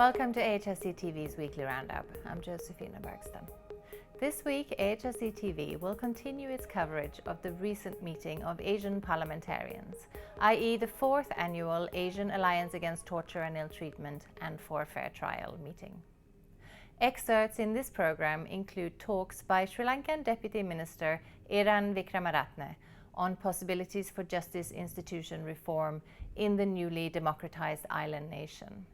Welcome to AHRC TV's weekly roundup. I'm Josephina Bergsten. This week, AHRC TV will continue its coverage of the recent meeting of Asian parliamentarians, i.e. the 4th annual Asian Alliance Against Torture and Ill-Treatment and for Fair Trial meeting. Excerpts in this program include talks by Sri Lankan Deputy Minister Eran Wickramaratne on possibilities for justice institution reform in the newly democratized island nation,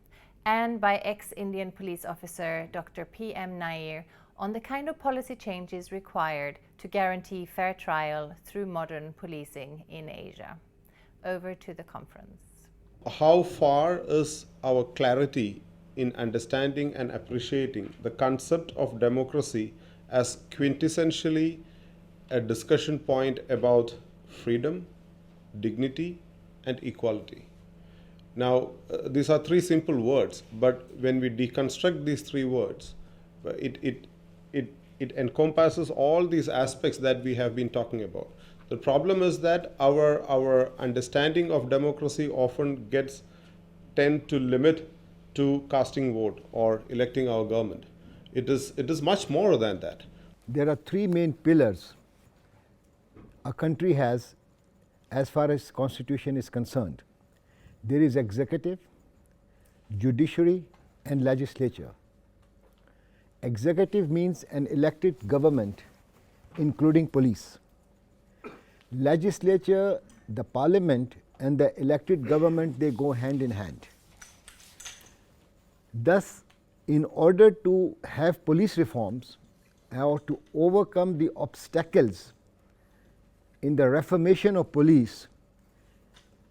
and by ex-Indian police officer Dr. P.M. Nair on the kind of policy changes required to guarantee fair trial through modern policing in Asia. Over to the conference. How far is our clarity in understanding and appreciating the concept of democracy as quintessentially a discussion point about freedom, dignity, and equality? Now, these are three simple words, but when we deconstruct these three words, it encompasses all these aspects that we have been talking about. The problem is that our understanding of democracy often tend to limit to casting vote or electing our government. It is much more than that. There are three main pillars a country has as far as constitution is concerned. There is executive, judiciary, and legislature. Executive means an elected government, including police. Legislature, the parliament, and the elected government, they go hand in hand. Thus, in order to have police reforms or to overcome the obstacles in the reformation of police,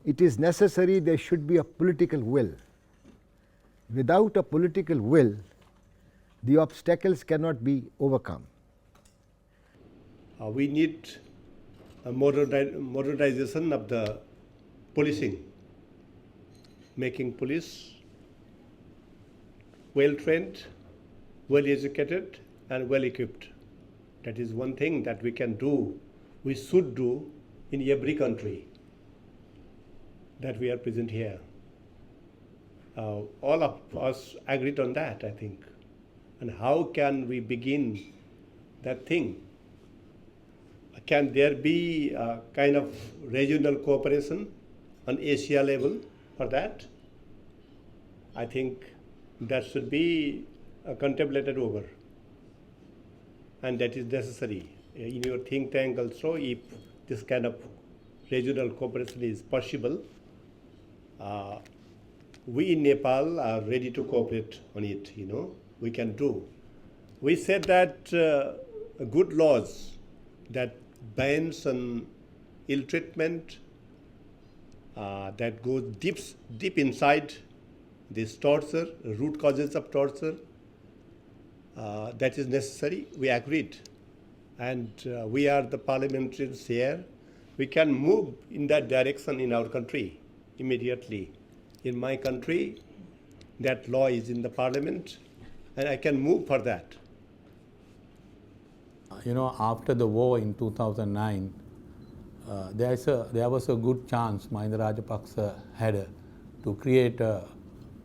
it is necessary there should be a political will. Without a political will, the obstacles cannot be overcome. We need a modernization of the policing, making police well-trained, well-educated, and well-equipped. That is one thing that we can do, we should do in every country that we are present here. All of us agreed on that, I think. And how can we begin that thing? Can there be a kind of regional cooperation on Asia level for that? I think that should be contemplated over. And that is necessary. In your think tank also, if this kind of regional cooperation is possible, we in Nepal are ready to cooperate on it, we can do. We said that good laws that bans on ill treatment, that goes deep inside this torture, root causes of torture, that is necessary. We agreed. And we are the parliamentarians here. We can move in that direction in our country immediately. In my country, that law is in the parliament, and I can move for that. After the war in 2009, there was a good chance Mahinda Rajapaksa had to create a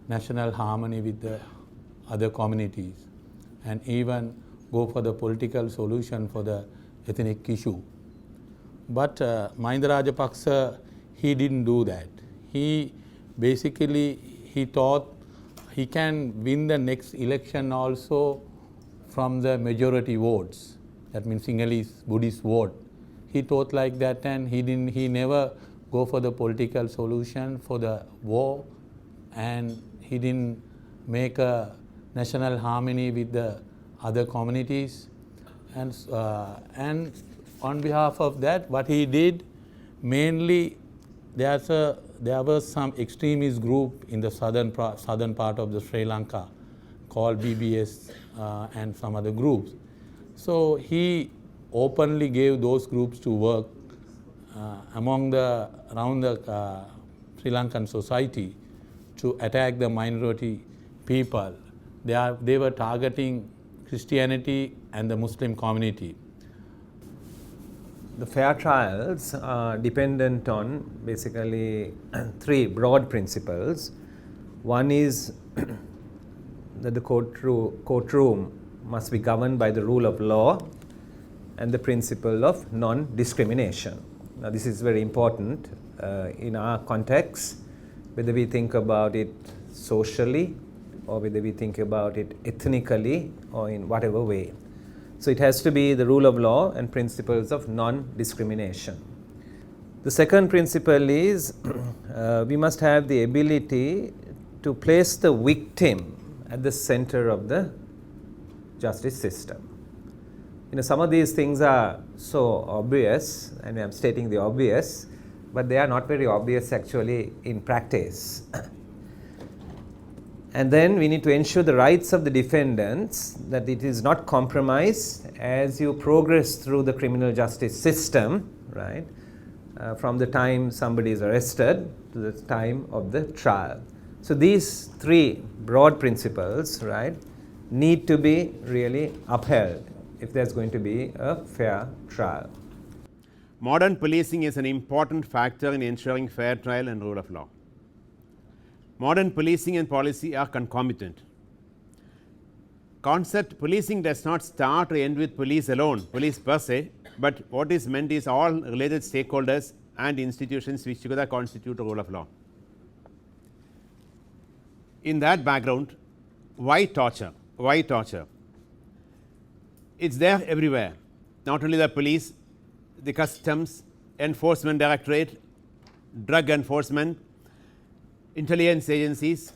national harmony with the other communities and even go for the political solution for the ethnic issue. But Mahinda Rajapaksa, he didn't do that. He thought he can win the next election also from the majority votes. That means Sinhalese Buddhist vote. He thought like that, and he never go for the political solution for the war, and he didn't make a national harmony with the other communities. And on behalf of that, what he did, mainly there was some extremist group in the southern part of the Sri Lanka called BBS and some other groups. So he openly gave those groups to work around the Sri Lankan society to attack the minority people. They were targeting Christianity and the Muslim community. The fair trials are dependent on basically three broad principles. One is that the courtroom must be governed by the rule of law and the principle of non-discrimination. Now, this is very important in our context, whether we think about it socially or whether we think about it ethnically or in whatever way. So it has to be the rule of law and principles of non-discrimination. The second principle is we must have the ability to place the victim at the center of the justice system. You know, some of these things are so obvious, and I'm stating the obvious, but they are not very obvious actually in practice. And then we need to ensure the rights of the defendants, that it is not compromised as you progress through the criminal justice system, right? From the time somebody is arrested to the time of the trial. So these three broad principles, right, need to be really upheld if there's going to be a fair trial. Modern policing is an important factor in ensuring fair trial and rule of law. Modern policing and policy are concomitant. Concept policing does not start or end with police alone, police per se, but what is meant is all related stakeholders and institutions which together constitute a rule of law. In that background, why torture? Why torture? It's there everywhere. Not only the police, the customs, enforcement directorate, drug enforcement, intelligence agencies.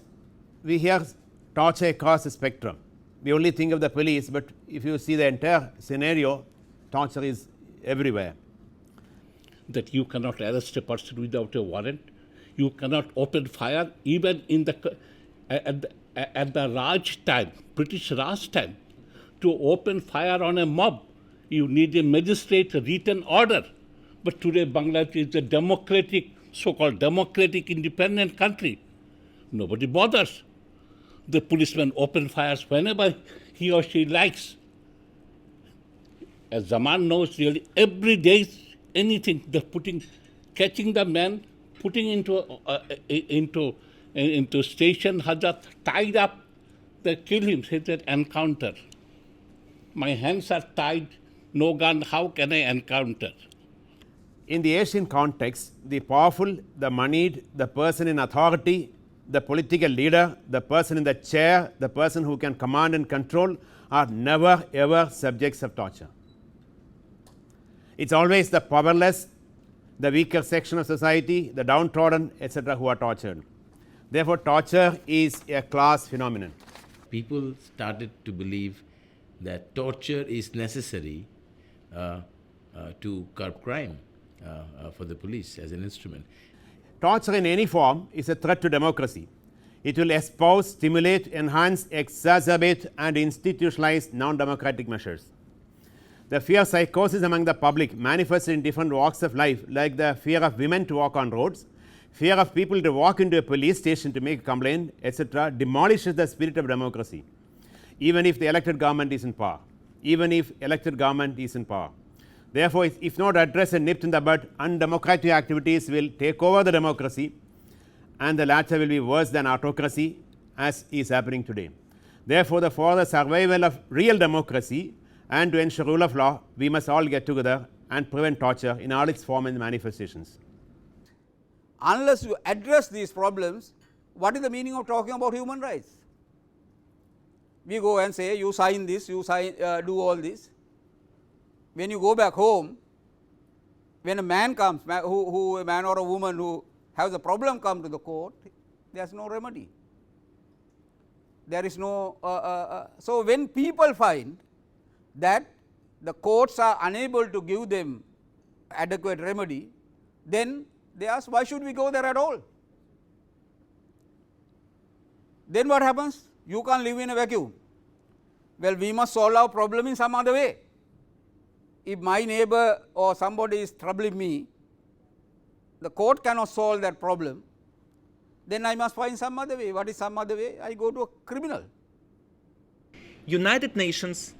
We hear torture across the spectrum. We only think of the police, but if you see the entire scenario, torture is everywhere. That you cannot arrest a person without a warrant. You cannot open fire even in the at the Raj time, British Raj time. To open fire on a mob, you need a magistrate written order. But today Bangladesh is a democratic, so-called democratic independent country. Nobody bothers. The policeman open fires whenever he or she likes. As Zaman knows, really every day anything, they're catching the man, putting into station Hazrat, tied up, they kill him, say that encounter. My hands are tied, no gun, how can I encounter? In the Asian context, the powerful, the moneyed, the person in authority, the political leader, the person in the chair, the person who can command and control are never ever subjects of torture. It's always the powerless, the weaker section of society, the downtrodden, etc. who are tortured. Therefore, torture is a class phenomenon. People started to believe that torture is necessary to curb crime for the police as an instrument. Torture in any form is a threat to democracy. It will espouse, stimulate, enhance, exacerbate and institutionalize non-democratic measures. The fear psychosis among the public manifests in different walks of life, like the fear of women to walk on roads, fear of people to walk into a police station to make a complaint, etc., demolishes the spirit of democracy, even if the elected government is in power. Even if elected government is in power. Therefore, if not addressed and nipped in the bud, undemocratic activities will take over the democracy, and the latter will be worse than autocracy, as is happening today. Therefore, for the survival of real democracy and to ensure rule of law, we must all get together and prevent torture in all its form and manifestations. Unless you address these problems, what is the meaning of talking about human rights? We go and say, you sign this, you sign, do all this. When you go back home, when a man comes, a man or a woman who has a problem come to the court, there is no remedy. There is no, so when people find that the courts are unable to give them adequate remedy, then they ask, why should we go there at all? Then what happens? You can't live in a vacuum. Well, we must solve our problem in some other way. If my neighbor or somebody is troubling me, the court cannot solve that problem, then I must find some other way. What is some other way? I go to a criminal. United Nations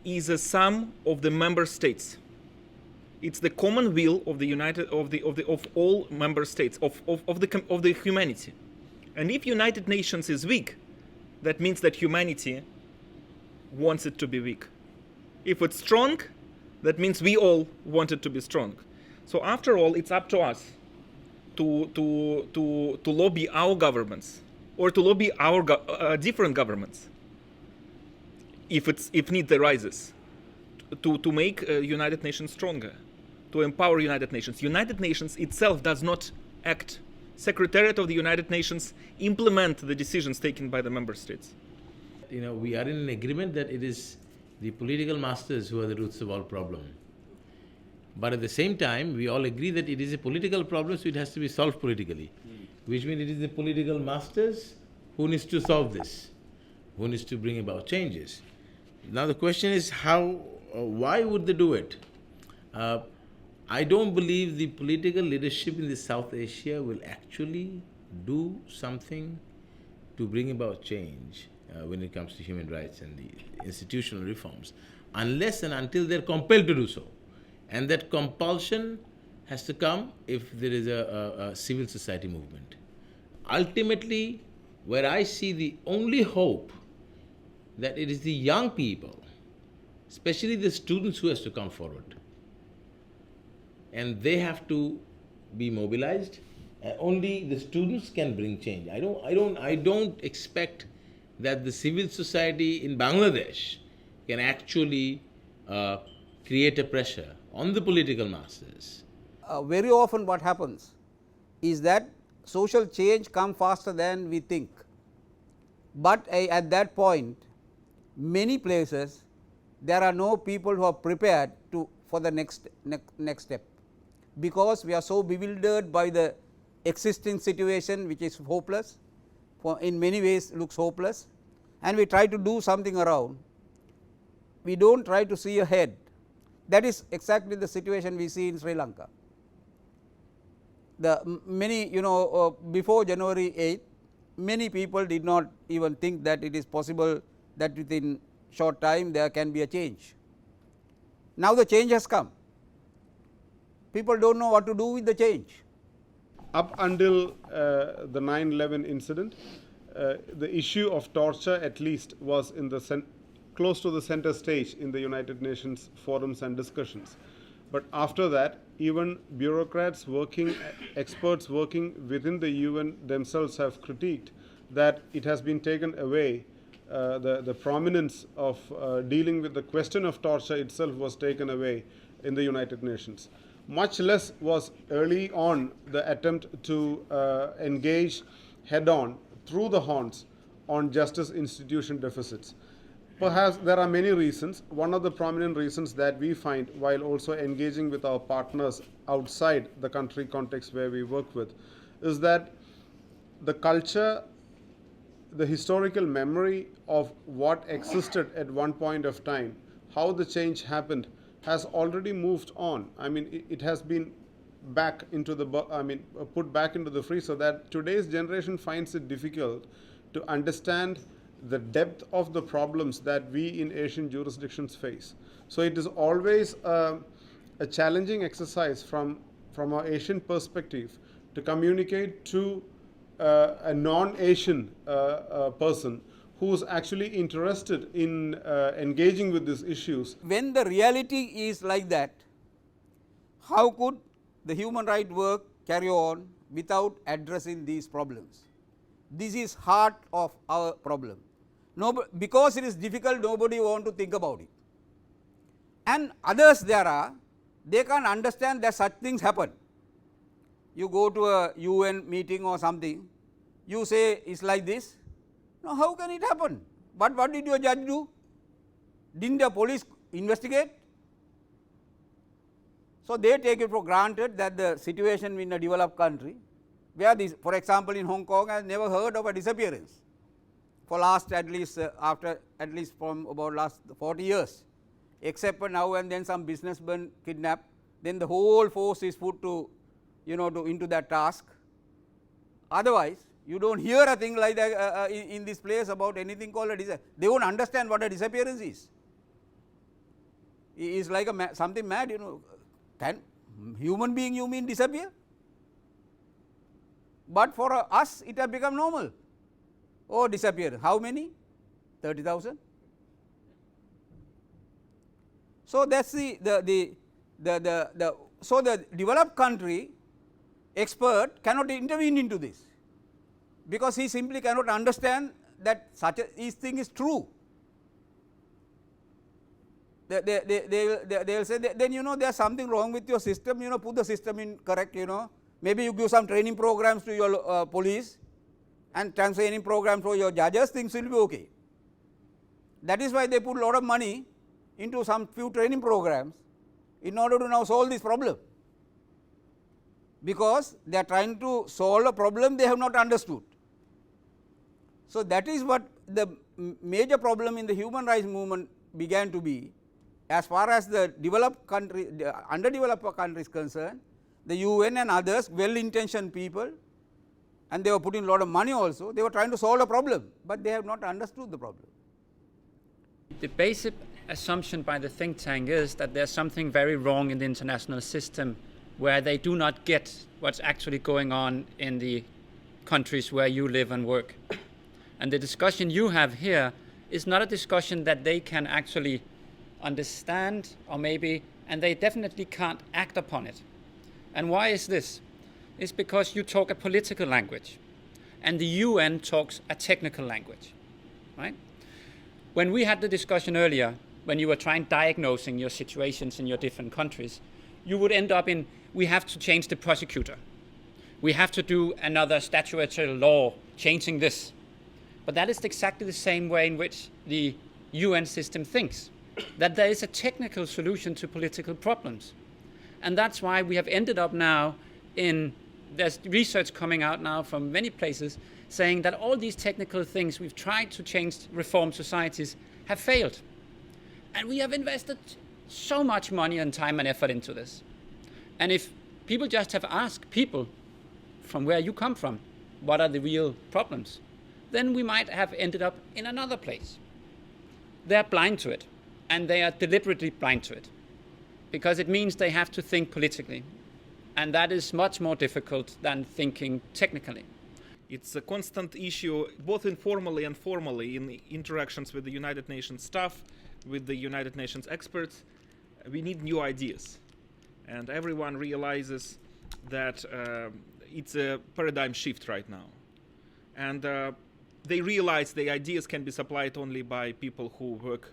is a sum of the member states. It's the common will of the of all member states of the humanity. And if United Nations is weak, that means that humanity wants it to be weak. If it's strong, that means we all want it to be strong. So after all, it's up to us to lobby our governments, or to lobby our different governments, if need arises, to make United Nations stronger, to empower United Nations. United Nations itself does not act. Secretariat of the United Nations implement the decisions taken by the member states. You know, we are in an agreement that it is the political masters who are the roots of all problem. But at the same time, we all agree that it is a political problem, so it has to be solved politically. Which means it is the political masters who needs to solve this, who needs to bring about changes. Now the question is why would they do it? I don't believe the political leadership in the South Asia will actually do something to bring about change when it comes to human rights and the institutional reforms, unless and until they're compelled to do so. And that compulsion has to come if there is a civil society movement. Ultimately, where I see the only hope, that it is the young people, especially the students, who has to come forward. And they have to be mobilized. Only the students can bring change. I don't expect that the civil society in Bangladesh can actually create a pressure on the political masses. Very often what happens is that social change comes faster than we think. But at that point, many places, there are no people who are prepared for the next step, because we are so bewildered by the existing situation, which is hopeless, in many ways looks hopeless, and we try to do something around. We do not try to see ahead. That is exactly the situation we see in Sri Lanka. Many, before January 8th, many people did not even think that it is possible that within short time there can be a change. Now the change has come. People do not know what to do with the change. Up until the 9/11 incident, the issue of torture at least was in the close to the center stage in the United Nations forums and discussions. But after that, even bureaucrats working, experts working within the UN themselves have critiqued that it has been taken away. The prominence of dealing with the question of torture itself was taken away in the United Nations. Much less was early on the attempt to engage head-on through the horns on justice institution deficits. Perhaps there are many reasons. One of the prominent reasons that we find while also engaging with our partners outside the country context where we work with is that the culture, the historical memory of what existed at one point of time, how the change happened, has already moved on. I mean, it has been back into the, put back into the freezer, that today's generation finds it difficult to understand the depth of the problems that we in Asian jurisdictions face. So it is always a challenging exercise from our Asian perspective to communicate to a non-Asian person who is actually interested in engaging with these issues. When the reality is like that, how could the human rights work carry on without addressing these problems? This is heart of our problem. Because it is difficult, nobody want to think about it. And others they can't understand that such things happen. You go to a UN meeting or something, you say it's like this. Now how can it happen? But what did your judge do? Didn't the police investigate? So they take it for granted that the situation in a developed country, where this, for example in Hong Kong, has never heard of a disappearance for last at least from about last 40 years, except for now and then some businessman kidnapped, then the whole force is put to, into that task. Otherwise, you don't hear a thing like that in this place about anything called a disappearance. They won't understand what a disappearance is. It is like something mad, Can human being, you mean, disappear? But for us, it has become normal. Oh, disappeared. How many? 30,000. So that's so the developed country expert cannot intervene into this, because he simply cannot understand that such a thing is true. They will say, then you know there's something wrong with your system, you know, put the system in correct, you know, maybe you give some training programs to your police and training programs for your judges, things will be okay. That is why they put a lot of money into some few training programs in order to now solve this problem, because they are trying to solve a problem they have not understood. So that is what the major problem in the human rights movement began to be. As far as the developed country, the underdeveloped country is concerned, the UN and others, well-intentioned people, and they were putting a lot of money also, they were trying to solve a problem, but they have not understood the problem. The basic assumption by the think tank is that there's something very wrong in the international system, where they do not get what's actually going on in the countries where you live and work. And the discussion you have here is not a discussion that they can actually understand, or maybe, and they definitely can't act upon it. And why is this? It's because you talk a political language and the UN talks a technical language, right? When we had the discussion earlier, when you were diagnosing your situations in your different countries, you would end up in, we have to change the prosecutor. We have to do another statutory law changing this. But that is exactly the same way in which the UN system thinks, that there is a technical solution to political problems. And that's why we have ended up now in, there's research coming out now from many places saying that all these technical things we've tried to change, reform societies, have failed. And we have invested so much money and time and effort into this. And if people just have asked people from where you come from, what are the real problems, then we might have ended up in another place. They're blind to it, and they are deliberately blind to it, because it means they have to think politically, and that is much more difficult than thinking technically. It's a constant issue, both informally and formally, in interactions with the United Nations staff, with the United Nations experts. We need new ideas, and everyone realizes that it's a paradigm shift right now. And they realize the ideas can be supplied only by people who work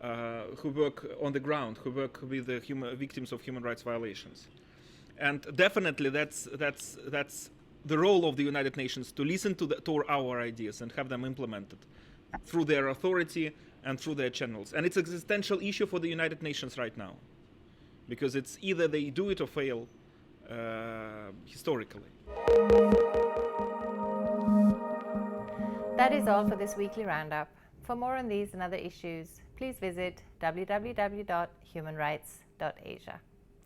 on the ground, who work with the victims of human rights violations. And definitely that's the role of the United Nations, to listen to our ideas and have them implemented through their authority and through their channels. And it's an existential issue for the United Nations right now, because it's either they do it or fail historically. That is all for this weekly roundup. For more on these and other issues, please visit www.humanrights.asia.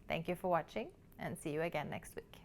Thank you for watching, and see you again next week.